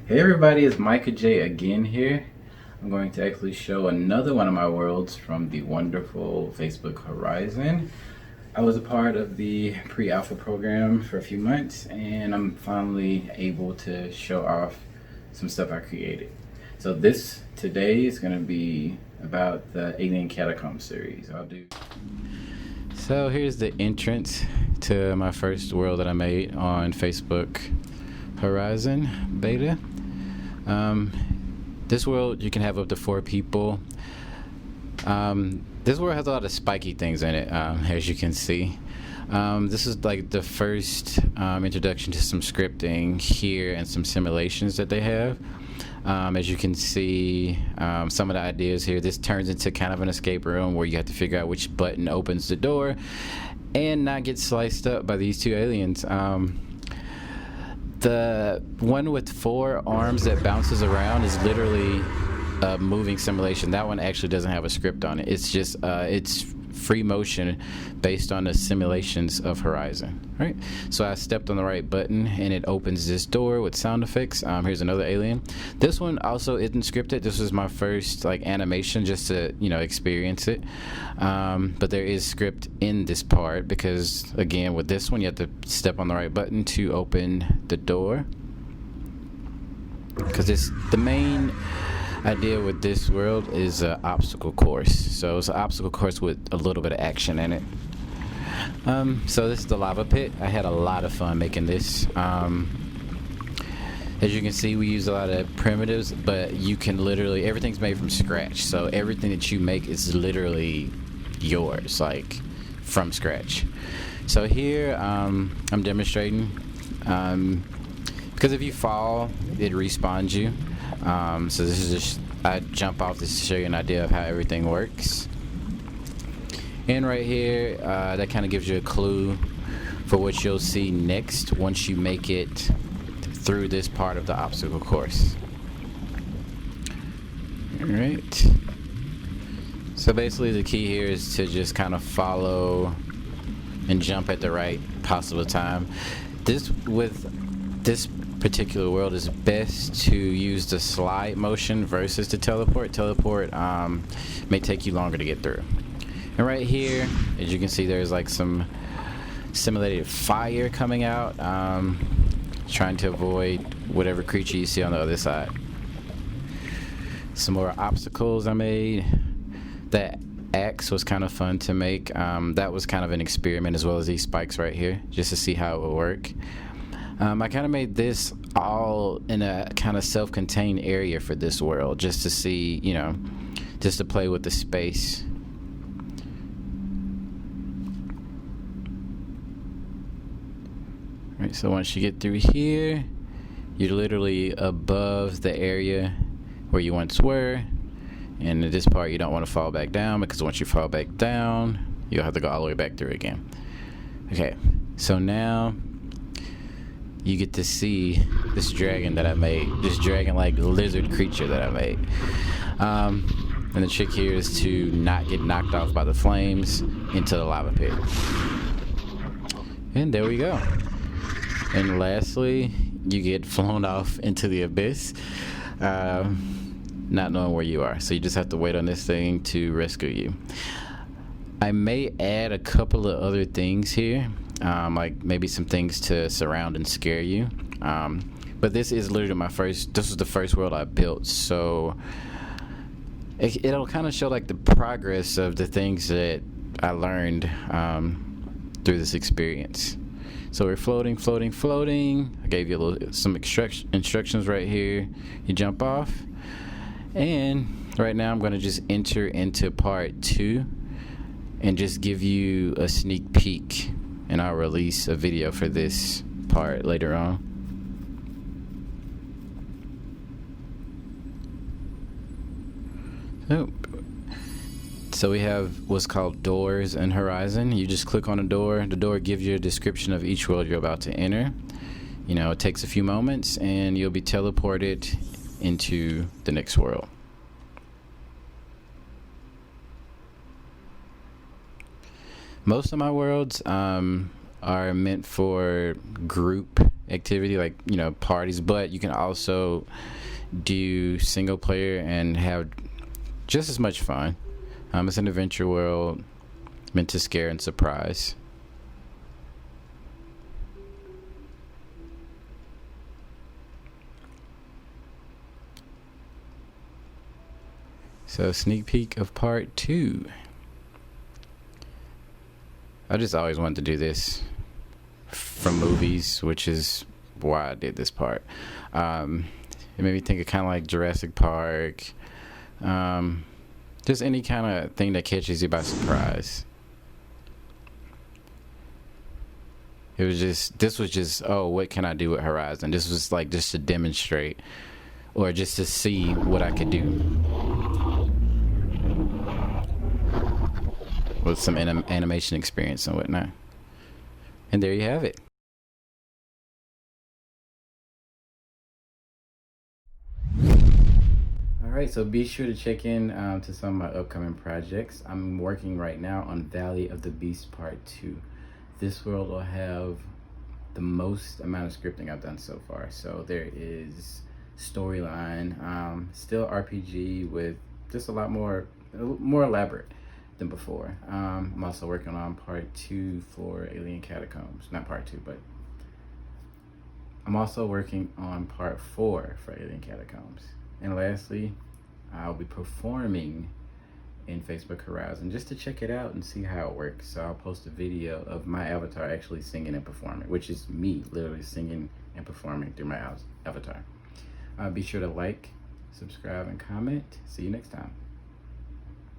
Hey everybody, it's MicahJ again here. I'm going to actually show another one of my worlds from the wonderful Facebook Horizon. I was a part of the pre-alpha program for a few months and I'm finally able to show off some stuff I created. So this today is going to be about the Alien Catacombs series. So here's the entrance to my first world that I made on Facebook Horizon beta. This world you can have up to 4 people. This world has a lot of spiky things in it, as you can see. This is like the first introduction to some scripting here and some simulations that they have. As you can see, some of the ideas here, this turns into kind of an escape room where you have to figure out which button opens the door and not get sliced up by these 2 aliens. The one with 4 arms that bounces around is literally a moving simulation. That one actually doesn't have a script on it. It's just it's free motion based on the simulations of Horizon. Right. So I stepped on the right button and it opens this door with sound effects. Here's another alien. This one also isn't scripted. This was my first animation just to experience it. But there is script in this part because again with this one you have to step on the right button to open the door. Because the main idea with this world is an obstacle course. So it's an obstacle course with a little bit of action in it. So this is the lava pit. I had a lot of fun making this. As you can see, we use a lot of primitives, but you can literally, everything's made from scratch. So everything that you make is literally yours, like from scratch. So here I'm demonstrating because if you fall, it respawns you. So this is just, I jump off this to show you an idea of how everything works. And right here, that kind of gives you a clue for what you'll see next once you make it through this part of the obstacle course. Alright. So basically the key here is to just kind of follow and jump at the right possible time. With this particular world is best to use the slide motion versus the teleport. Teleport may take you longer to get through. And right here, as you can see, there's like some simulated fire coming out, trying to avoid whatever creature you see on the other side. Some more obstacles I made. That axe was kind of fun to make. That was kind of an experiment, as well as these spikes right here, just to see how it would work. I kind of made this all in a kind of self-contained area for this world, just to see, just to play with the space. Right, so once you get through here, you're literally above the area where you once were. And in this part, you don't want to fall back down, because once you fall back down, you'll have to go all the way back through again. Okay, so now you get to see this dragon that I made, this dragon-like lizard creature that I made. And the trick here is to not get knocked off by the flames into the lava pit. And there we go. And lastly, you get flown off into the abyss, not knowing where you are. So you just have to wait on this thing to rescue you. I may add a couple of other things here. Like maybe some things to surround and scare you. But this is literally this was the first world I built, so it'll kind of show like the progress of the things that I learned through this experience. So we're floating. I gave you some instructions right here. You jump off, and right now I'm going to just enter into part 2 and just give you a sneak peek. And I'll release a video for this part later on. So we have what's called doors in Horizon. You just click on a door. The door gives you a description of each world you're about to enter. It takes a few moments and you'll be teleported into the next world. Most of my worlds are meant for group activity, like, you know, parties, but you can also do single player and have just as much fun. It's an adventure world meant to scare and surprise. So, sneak peek of part 2. I just always wanted to do this from movies, which is why I did this part. It made me think of kind of like Jurassic Park. Just any kind of thing that catches you by surprise. This was just, oh, what can I do with Horizon? This was like just to demonstrate, or just to see what I could do with some animation experience and whatnot. And there you have it. Alright, so be sure to check in to some of my upcoming projects. I'm working right now on Valley of the Beast Part 2. This world will have the most amount of scripting I've done so far. So there is storyline, still RPG with just a lot more elaborate than before. I'm also working on part 2 for Alien Catacombs. Not part 2, but I'm also working on part 4 for Alien Catacombs. And lastly, I'll be performing in Facebook Horizon just to check it out and see how it works. So I'll post a video of my avatar actually singing and performing, which is me literally singing and performing through my avatar. Be sure to like, subscribe, and comment. See you next time.